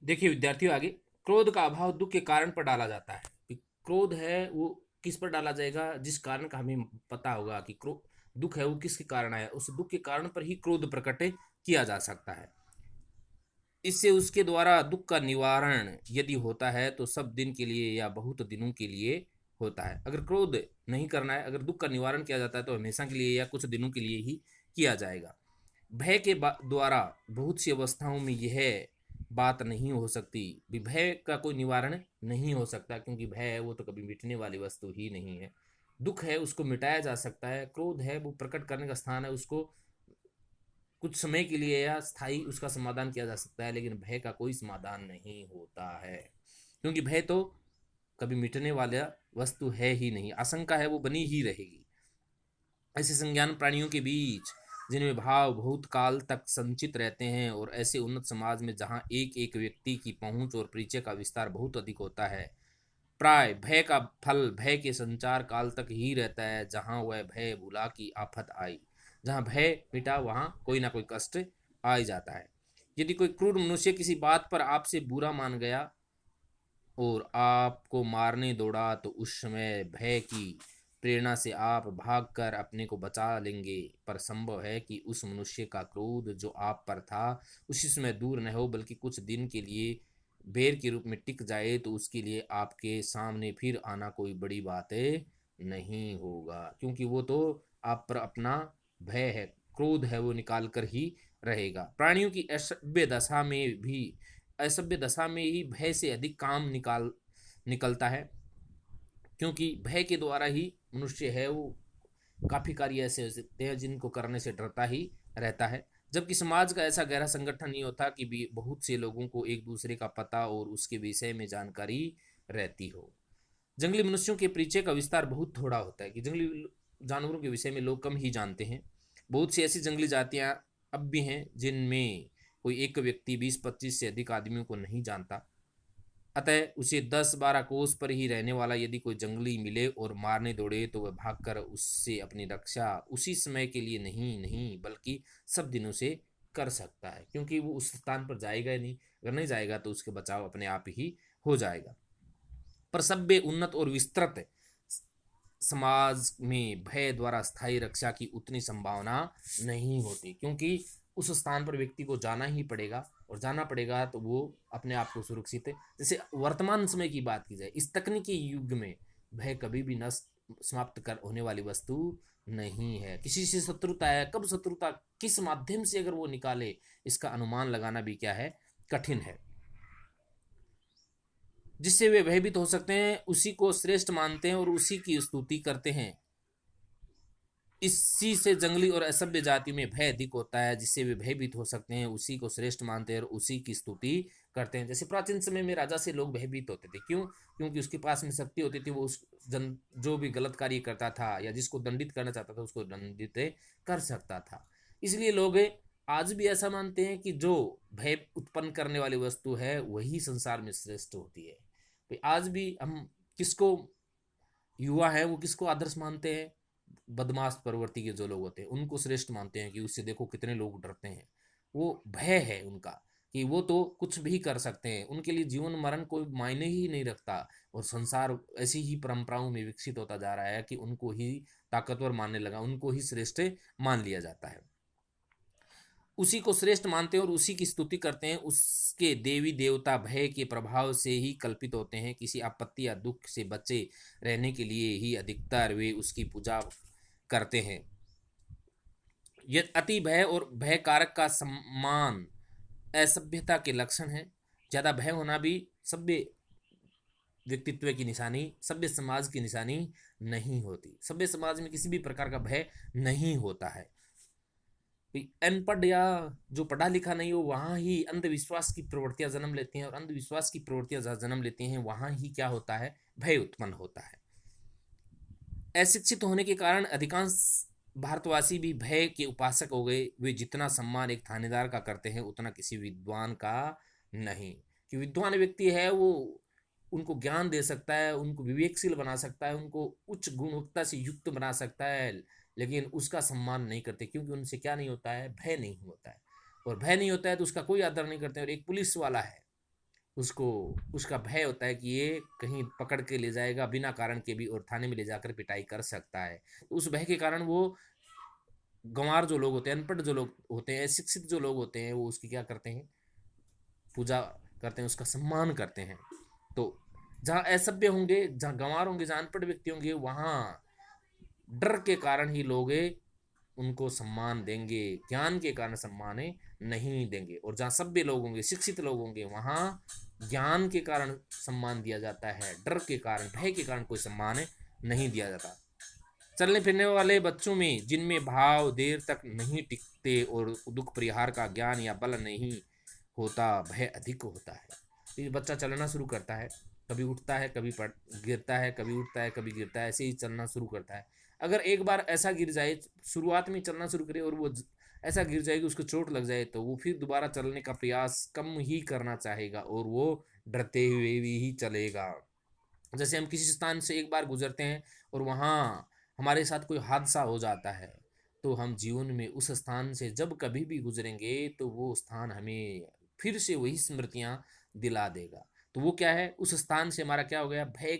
देखिए विद्यार्थियों, आगे क्रोध का अभाव दुख के कारण पर डाला जाता है। क्रोध है वो किस पर डाला जाएगा? जिस कारण का हमें पता होगा कि क्रोध दुख है वो किसके कारण आया, उस दुख के कारण पर ही क्रोध प्रकट किया जा सकता है। इससे उसके द्वारा दुख का निवारण यदि होता है तो सब दिन के लिए या बहुत दिनों के लिए होता है। अगर क्रोध नहीं करना है, अगर दुख का निवारण किया जाता है तो हमेशा के लिए या कुछ दिनों के लिए ही किया जाएगा। भय के द्वारा बहुत सी अवस्थाओं में यह बात नहीं हो सकती। भय का कोई निवारण नहीं हो सकता, क्योंकि भय है वो तो कभी मिटने वाली वस्तु ही नहीं है। दुख है उसको मिटाया जा सकता है, क्रोध है वो प्रकट करने का स्थान है, उसको कुछ समय के लिए या स्थायी उसका समाधान किया जा सकता है, लेकिन भय का कोई समाधान नहीं होता है, क्योंकि भय तो कभी मिटने वाला वस्तु है ही नहीं। आशंका है वो बनी ही रहेगी। ऐसे संज्ञान प्राणियों के बीच जिनमें भाव बहुत काल तक संचित रहते हैं, और ऐसे उन्नत समाज में जहाँ एक एक व्यक्ति की पहुंच और परिचय का विस्तार बहुत अधिक होता है, प्राय भय का फल भय के संचार काल तक ही रहता है। जहाँ वह भय भुला की आफत आई, जहाँ भय मिटा वहाँ कोई ना कोई कष्ट आ ही जाता है। यदि कोई क्रूर मनुष्य किसी बात पर आपसे बुरा मान गया और आपको मारने दौड़ा, तो उस समय भय की प्रेरणा से आप भागकर अपने को बचा लेंगे, पर संभव है कि उस मनुष्य का क्रोध जो आप पर था उसी समय दूर न हो, बल्कि कुछ दिन के लिए बेर के रूप में टिक जाए, तो उसके लिए आपके सामने फिर आना कोई बड़ी बात नहीं होगा, क्योंकि वो तो आप पर अपना भय है, क्रोध है, वो निकाल कर ही रहेगा। प्राणियों की असभ्य दशा में भी, असभ्य दशा में ही भय से अधिक काम निकलता है, क्योंकि भय के द्वारा ही मनुष्य है वो काफी कार्य ऐसे हो सकते हैं जिनको करने से डरता ही रहता है। जबकि समाज का ऐसा गहरा संगठन नहीं होता कि भी बहुत से लोगों को एक दूसरे का पता और उसके विषय में जानकारी रहती हो। जंगली मनुष्यों के परिचय का विस्तार बहुत थोड़ा होता है, कि जंगली जानवरों के विषय में लोग कम ही जानते हैं। बहुत सी ऐसी जंगली जातियां अब भी हैं जिनमें कोई एक व्यक्ति 20-25 से अधिक आदमियों को नहीं जानता। अतः उसे 10-12 कोस पर ही रहने वाला यदि कोई जंगली मिले और मारने दौड़े, तो वह भागकर उससे अपनी रक्षा उसी समय के लिए नहीं नहीं बल्कि सब दिनों से कर सकता है, क्योंकि वो उस स्थान पर जाएगा ही नहीं। अगर नहीं जाएगा तो उसके बचाव अपने आप ही हो जाएगा। पर सभ्य उन्नत और विस्तृत समाज में भय द्वारा स्थायी रक्षा की उतनी संभावना नहीं होती, क्योंकि उस स्थान पर व्यक्ति को जाना ही पड़ेगा, और जाना पड़ेगा तो वो अपने आप को सुरक्षित है। जैसे वर्तमान समय की बात की जाए, इस तकनीकी युग में भय कभी भी नष्ट समाप्त कर होने वाली वस्तु नहीं है। किसी से शत्रुता है, कब शत्रुता किस माध्यम से अगर वो निकाले, इसका अनुमान लगाना भी क्या है, कठिन है। जिससे वे भयभीत हो सकते हैं उसी को श्रेष्ठ मानते हैं और उसी की स्तुति करते हैं। इसी से जंगली और असभ्य जाति में भय अधिक होता है, जिससे वे भयभीत हो सकते हैं, उसी को श्रेष्ठ मानते हैं और उसी की स्तुति करते हैं। जैसे प्राचीन समय में राजा से लोग भयभीत होते थे, क्यों? क्योंकि उसके पास में शक्ति होती थी, वो उस जो भी गलत कार्य करता था या जिसको दंडित करना चाहता था उसको दंडित कर सकता था। इसलिए लोग आज भी ऐसा मानते हैं कि जो भय उत्पन्न करने वाली वस्तु है वही संसार में श्रेष्ठ होती है। तो आज भी हम किसको, युवा है वो किसको आदर्श मानते हैं? बदमाश प्रवृत्ति के जो लोग होते हैं उनको श्रेष्ठ मानते हैं, कि उससे देखो कितने लोग डरते हैं। वो भय है उनका, कि वो तो कुछ भी कर सकते हैं, उनके लिए जीवन मरण कोई मायने ही नहीं रखता। और संसार ऐसी ही परंपराओं में विकसित होता जा रहा है कि उनको ही ताकतवर मानने लगा, उनको ही श्रेष्ठ मान लिया जाता है। उसी को श्रेष्ठ मानते हैं और उसी की स्तुति करते हैं। उसके देवी देवता भय के प्रभाव से ही कल्पित होते हैं। किसी आपत्ति या दुख से बचे रहने के लिए ही अधिकतर वे उसकी पूजा करते हैं। यह अति भय और भय कारक का सम्मान असभ्यता के लक्षण है। ज्यादा भय होना भी सभ्य व्यक्तित्व की निशानी, सभ्य समाज की निशानी नहीं होती। सभ्य समाज में किसी भी प्रकार का भय नहीं होता है। अनपढ़ या जो पढ़ा लिखा नहीं हो वहाँ ही अंधविश्वास की प्रवृत्तियां जन्म लेती हैं, और अंधविश्वास की प्रवृत्तियां जन्म लेती हैं वहाँ ही क्या होता है, भय उत्पन्न होता है। अशिक्षित होने के कारण अधिकांश भारतवासी भी भय के उपासक हो गए। वे जितना सम्मान एक थानेदार का करते हैं उतना किसी विद्वान का नहीं। कि विद्वान व्यक्ति है वो उनको ज्ञान दे सकता है, उनको विवेकशील बना सकता है, उनको उच्च गुणवत्ता से युक्त बना सकता है, लेकिन उसका सम्मान नहीं करते, क्योंकि उनसे क्या नहीं होता है, भय नहीं होता है। और भय नहीं होता है तो उसका कोई आदर नहीं करते। और एक पुलिस वाला है, उसको उसका भय होता है कि ये कहीं पकड़ के ले जाएगा बिना कारण के भी और थाने में ले जाकर पिटाई कर सकता है। तो उस भय के कारण वो गंवार जो लोग होते हैं, अनपढ़ जो लोग होते हैं, शिक्षित जो लोग होते हैं, वो उसकी क्या करते हैं, पूजा करते हैं, उसका सम्मान करते हैं। तो जहाँ असभ्य होंगे, जहाँ गंवार होंगे, जहाँ अनपढ़ व्यक्ति होंगे, वहाँ डर के कारण ही लोग उनको सम्मान देंगे, ज्ञान के कारण सम्मान नहीं देंगे। और जहाँ सभ्य लोग होंगे, शिक्षित लोग होंगे, वहाँ ज्ञान के कारण सम्मान दिया जाता है, डर के कारण, भय के कारण कोई सम्मान नहीं दिया जाता। चलने फिरने वाले बच्चों में जिनमें भाव देर तक नहीं टिकते और दुख परिहार का ज्ञान या बल नहीं होता, भय अधिक होता है। तो ये बच्चा चलना शुरू करता है, कभी उठता है, कभी गिरता है, कभी उठता है, कभी गिरता है, ऐसे ही चलना शुरू करता है। अगर एक बार ऐसा गिर जाए, शुरुआत में चलना शुरू करे और वो ऐसा गिर जाए कि उसको चोट लग जाए, तो वो फिर दोबारा चलने का प्रयास कम ही करना चाहेगा और वो डरते हुए भी ही चलेगा। जैसे हम किसी स्थान से एक बार गुजरते हैं और वहाँ हमारे साथ कोई हादसा हो जाता है, तो हम जीवन में उस स्थान से जब कभी भी गुजरेंगे तो वो स्थान हमें फिर से वही स्मृतियाँ दिला देगा। तो वो क्या है, उस स्थान से हमारा क्या हो गया, भय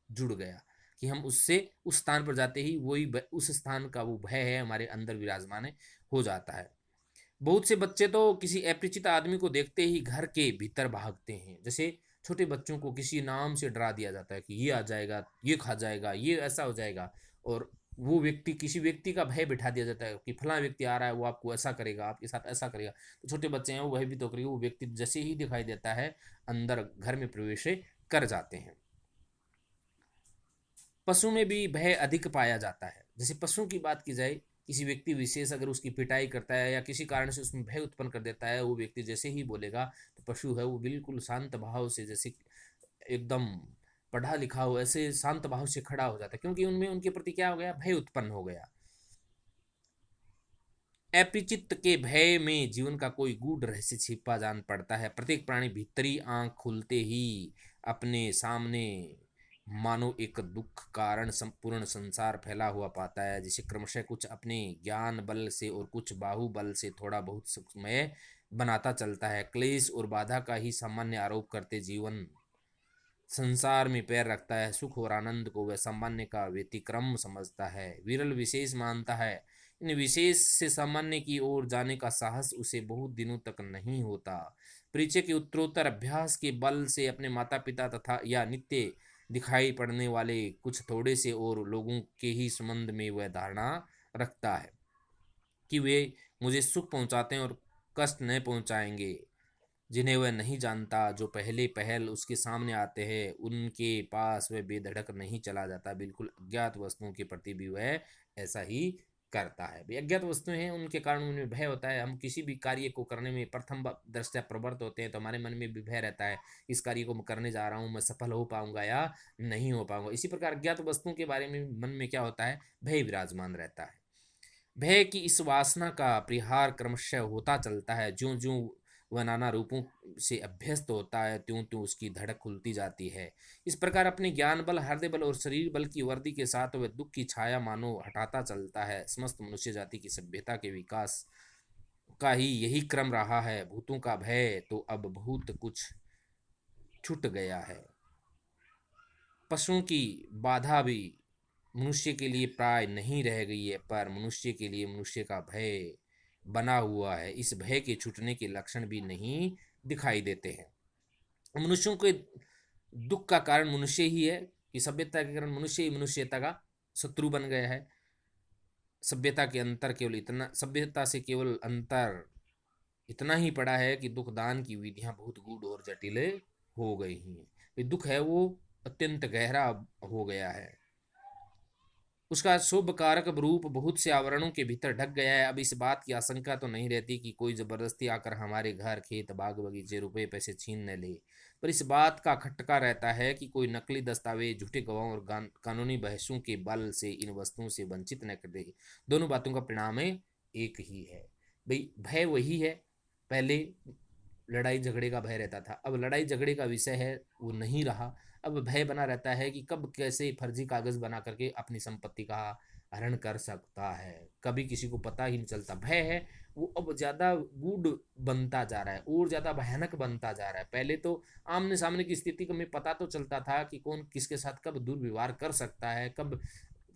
जुड़ गया कि हम उससे उस स्थान पर जाते ही वही उस स्थान का वो भय है हमारे अंदर विराजमान हो जाता है। बहुत से बच्चे तो किसी अपरिचित आदमी को देखते ही घर के भीतर भागते हैं। जैसे छोटे बच्चों को किसी नाम से डरा दिया जाता है कि ये आ जाएगा, ये खा जाएगा, ये ऐसा हो जाएगा, और वो व्यक्ति, किसी व्यक्ति का भय बिठा दिया जाता है कि फला व्यक्ति आ रहा है, वो आपको ऐसा करेगा, आपके साथ ऐसा करेगा। तो छोटे बच्चे हैं, वो भय भी तो करेगा, वो व्यक्ति जैसे ही दिखाई देता है अंदर घर में प्रवेश कर जाते हैं। पशु में भी भय अधिक पाया जाता है। जैसे पशुओं की बात की जाए, किसी व्यक्ति विशेष अगर उसकी पिटाई करता है या किसी कारण से उसमें भय उत्पन्न कर देता है, वो व्यक्ति जैसे ही बोलेगा तो पशु है वो बिल्कुल शांत भाव से, जैसे एकदम पढ़ा लिखा हो ऐसे शांत भाव से खड़ा हो जाता है, क्योंकि उनमें उनके प्रति क्या हो गया, भय उत्पन्न हो गया। अपरिचित के भय में जीवन का कोई गूढ़ रहस्य छिपा जान पड़ता है। प्रत्येक प्राणी भीतरी आंख खुलते ही अपने सामने मानो एक दुख कारण संपूर्ण संसार फैला हुआ पाता है, जिसे क्रमशः कुछ अपने ज्ञान बल से और कुछ बाहुबल से थोड़ा बहुत सुखमय बनाता चलता है। क्लेश और बाधा का ही सामान्य आरोप करते जीवन संसार में पैर रखता है। सुख और आनंद को वह सामान्य का व्यतिक्रम समझता है, विरल विशेष मानता है। इन विशेष से सामान्य की ओर जाने का साहस उसे बहुत दिनों तक नहीं होता। परिचय के उत्तरोत्तर अभ्यास के बल से अपने माता पिता तथा या नित्य दिखाई पड़ने वाले कुछ थोड़े से और लोगों के ही संबंध में वह धारणा रखता है कि वे मुझे सुख पहुंचाते हैं और कष्ट नहीं पहुंचाएंगे। जिन्हें वह नहीं जानता, जो पहले पहल उसके सामने आते हैं, उनके पास वह बेधड़क नहीं चला जाता। बिल्कुल अज्ञात वस्तुओं के प्रति भी वह ऐसा ही करता है। भी अज्ञात वस्तुएं हैं, उनके कारण उनमें भय होता है। हम किसी भी कार्य को करने में प्रथम दृष्टया प्रवृत्त होते हैं तो हमारे मन में भी भय रहता है, इस कार्य को मैं करने जा रहा हूँ, मैं सफल हो पाऊंगा या नहीं हो पाऊंगा। इसी प्रकार अज्ञात वस्तुओं के बारे में मन में क्या होता है, भय विराजमान रहता है। भय की इस वासना का परिहार क्रमशः होता चलता है। ज्यों ज्यों वह नाना रूपों से अभ्यस्त होता है, त्यों त्यों उसकी धड़क खुलती जाती है। इस प्रकार अपने ज्ञान बल, हृदय बल और शरीर बल की वर्दी के साथ वह दुख की छाया मानो हटाता चलता है। समस्त मनुष्य जाति की सभ्यता के विकास का ही यही क्रम रहा है। भूतों का भय तो अब बहुत कुछ छूट गया है। पशुओं की बाधा भी मनुष्य के लिए प्राय नहीं रह गई है, पर मनुष्य के लिए मनुष्य का भय बना हुआ है। इस भय के छूटने के लक्षण भी नहीं दिखाई देते हैं। मनुष्यों के दुख का कारण मनुष्य ही है कि सभ्यता के कारण मनुष्य ही मनुष्यता का शत्रु बन गया है। सभ्यता के अंतर केवल इतना, सभ्यता से केवल अंतर इतना ही पड़ा है कि दुख दान की विधियां बहुत गूढ़ और जटिल हो गई हैं। दुख है वो अत्यंत गहरा हो गया है, उसका शुभ कारक रूप बहुत से आवरणों के भीतर ढक गया है। अब इस बात की आशंका तो नहीं रहती कि कोई जबरदस्ती आकर हमारे घर, खेत, बाग बगीचे, रुपए पैसे छीन न ले, पर इस बात का खटका रहता है कि कोई नकली दस्तावेज, झूठे गवाहों और कानूनी बहसों के बल से इन वस्तुओं से वंचित न कर दे। दोनों बातों का परिणाम एक ही है। भाई भय वही है, पहले लड़ाई झगड़े का भय रहता था, अब लड़ाई झगड़े का विषय है वो नहीं रहा। अब भय बना रहता है कि कब कैसे फर्जी कागज बना करके अपनी संपत्ति का हरण कर सकता है, कभी किसी को पता ही नहीं चलता। भय है वो अब ज्यादा गूढ़ बनता जा रहा है और ज्यादा भयानक बनता जा रहा है। पहले तो आमने सामने की स्थिति को हमें पता तो चलता था कि कौन किसके साथ कब दुर्व्यवहार कर सकता है, कब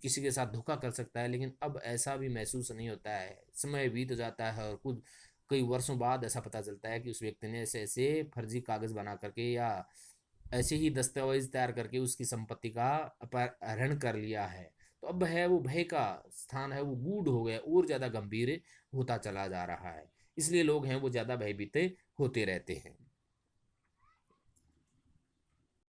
किसी के साथ धोखा कर सकता है, लेकिन अब ऐसा भी महसूस नहीं होता है। समय बीत जाता है और कुछ कई वर्षों बाद ऐसा पता चलता है कि उस व्यक्ति ने ऐसे ऐसे फर्जी कागज बना करके या ऐसे ही दस्तावेज तैयार करके उसकी संपत्ति का अपहरण कर लिया है। तो अब है वो भय का स्थान है वो गूढ़ हो गया और ज्यादा गंभीर होता चला जा रहा है। इसलिए लोग हैं वो ज्यादा भयभीत होते रहते हैं।